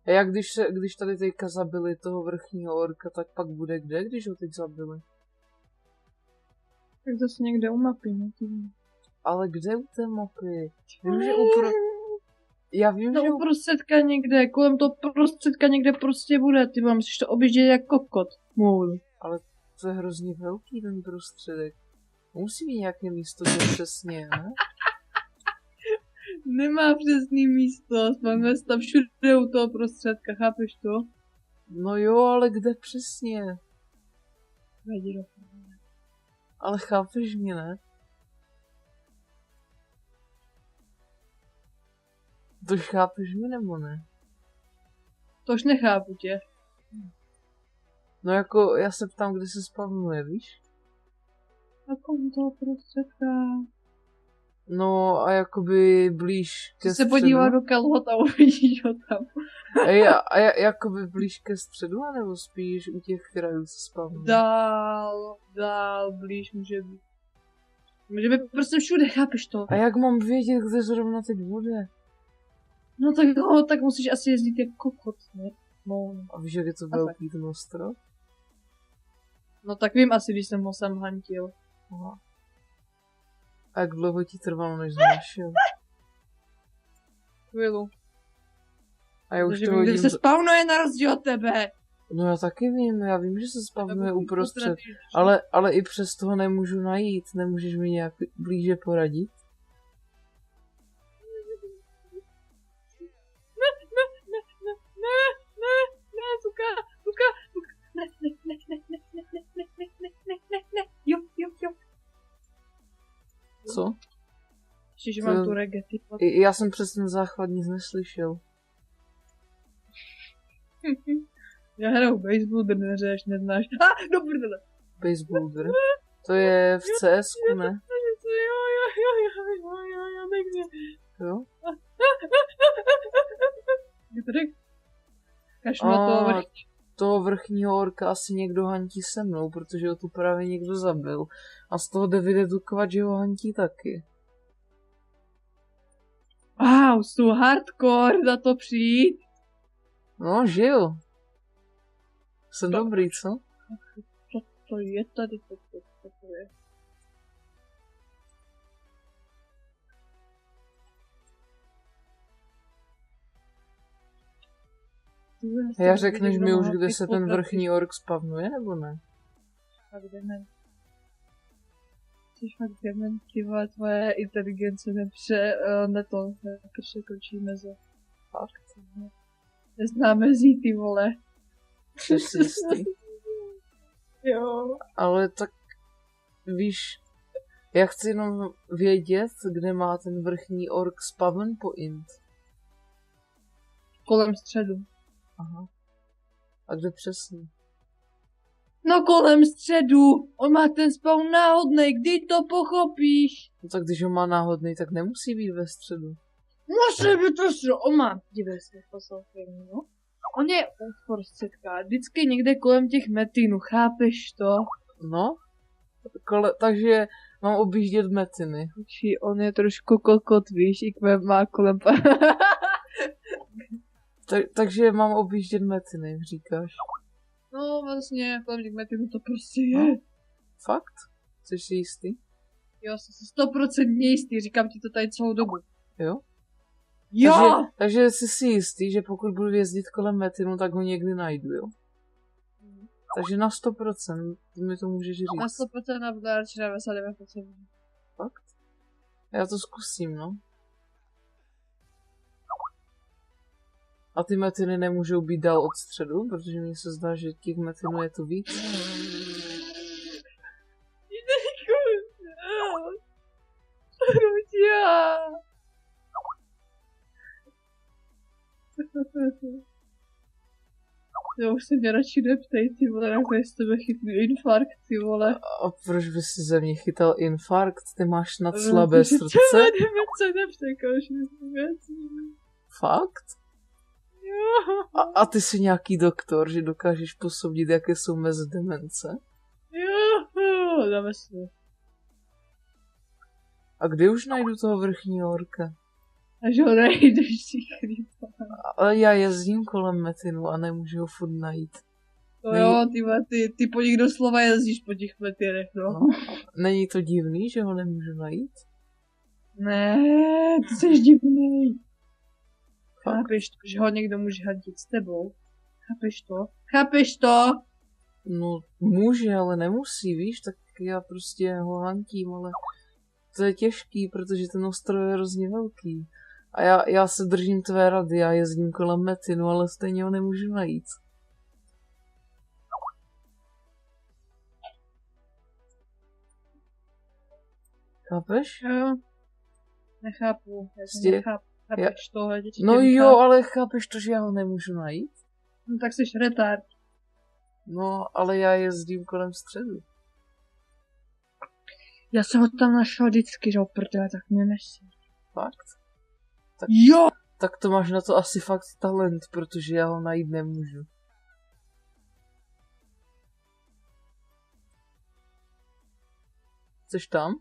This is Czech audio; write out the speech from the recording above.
A jak když tady teďka zabili toho vrchního orka, tak pak bude kde, když ho teď zabili? Tak zase někde u mapy, ne? Ale kde u té mapy? Vím, že Já vím, no že uprostředka někde, kolem toho prostředka někde prostě bude, ty vám musíš to objíždět jak kokot. Můj. Ale to je hrozně velký ten prostředek. Musí mít nějaké místo, že přesně, ne? Nemá přesný místo, máme tam všude u toho prostředka, chápeš to? No jo, ale kde přesně? Vedí. Ale chápeš mě, ne? Tož chápeš mě, nebo ne? Tož nechápu tě. No jako, já se ptám, kde se spavnuje, víš? A kolem toho prostředka. No a jakoby blíž ke Se středu. podívá do kalhot a uvidíš ho tam. A jakoby blíž ke středu, anebo spíš u těch krajů se spavnuje? Dál, blíž může být. Může být prostě všude, chápeš to? A jak mám vědět, kde zrovna teď bude? No tak musíš asi jezdit jak kokot, ne? No. A víš, jak je to velký ten ostrov? No tak vím asi, když jsem ho sem hantil. Aha. A jak dlouho ti trvalo, než jsi našel? Chvílu. A já už Takže to vím, hodím... kde se spawnuje na rozdíl od tebe. No já taky vím, já vím, že se spavnuje uprostřed. Ale... Ale i přes toho nemůžu najít, nemůžeš mi nějak blíže poradit? Ne, Zuka, ne, jo. Co? Ještě, že mám tu reggae, ty. Já jsem přes ten záchvat nic neslyšel. Já hraju baseball, neřeš, neznáš. Do prdele. Baseball, to je v CS-ku, ne? Jo, takže. Jo? Kde? Kaž na toho vrchní. Toho vrchního orka asi někdo hantí se mnou, protože ho tu právě někdo zabil. A z toho jde vydedukovat, že ho hantí taky. Wow, jsou hardcore, za to přijít. No, žil. Jsem dobrý, co? Co to je tady, co to je? Já řekneš mi už, kde se ten vrchní ork spavnuje, nebo ne? A kde ne? Jsi fakt dement, ty vole, tvoje inteligence nepřekročí meze. Fakt? Nezná mezí, ty vole. Jsi si jistý? Jo. Ale tak, víš, já chci jenom vědět, kde má ten vrchní ork spawn point. Kolem středu. Aha. A kde přesně? No kolem středu! On má ten spawn náhodnej, kdy to pochopíš? No tak když ho má náhodný, tak nemusí být ve středu. Musí být to středu, on má. Dívej se, poslouchej, no. On je uprostředka, vždycky někde kolem těch metinů, chápeš to? No? Takže mám objíždět metiny. On je trošku kokot, víš, i má kolem... Takže mám objíždět metiny, říkáš? No vlastně, kolem těch metinů to prostě je. No. Fakt? Jsi si jistý? Jo, jsem 100% jistý, říkám ti to tady celou dobu. Jo? Jo! Takže jsi si jistý, že pokud budu jezdit kolem metinu, tak ho někdy najdu, jo? Takže na 100%, ty mi to můžeš říct. Na 100% a budu radši na 99%. Fakt? Já to zkusím, no. A ty metiny nemůžou být dál od středu, protože mi se zdá, že těch metinů je tu víc. Já už se mě radši neptej, ty vole, jako jestli tebe chytnu infarkt, ty vole. A proč by si ze mě chytal infarkt? Ty máš snad slabé srdce? Co nepřekáš, Fakt? Jo. A ty jsi nějaký doktor, že dokážeš posoudit, jaké jsou meze demence? Jo, dáme si. A kdy už najdu toho vrchního orka? A že ho nejdeš všichni. Ale já jezdím kolem Metinu a nemůžu ho furt najít. To jo, ty po nich doslova jezdíš po těch Metinech, no. No, není to divný, že ho nemůžu najít? Ne, ty jsi divný. Chápeš to, že ho někdo může hadit s tebou? Chápeš to? Chápeš to? No, může, ale nemusí, víš, tak já prostě ho hantím, ale to je těžký, protože ten ostrov je hrozně velký. A já se držím tvé rady, já jezdím kolem Metinu, ale stejně ho nemůžu najít. Chápeš? Jo. Nechápu. Chápeš to? No jo, ale chápeš to, že já ho nemůžu najít? No tak jsi retard. No, ale já jezdím kolem středu. Já jsem ho tam našel vždycky, že oprdele, tak mě nesi. Fakt? Jo! Tak to máš na to asi fakt talent, protože já ho najít nemůžu. Jseš tam?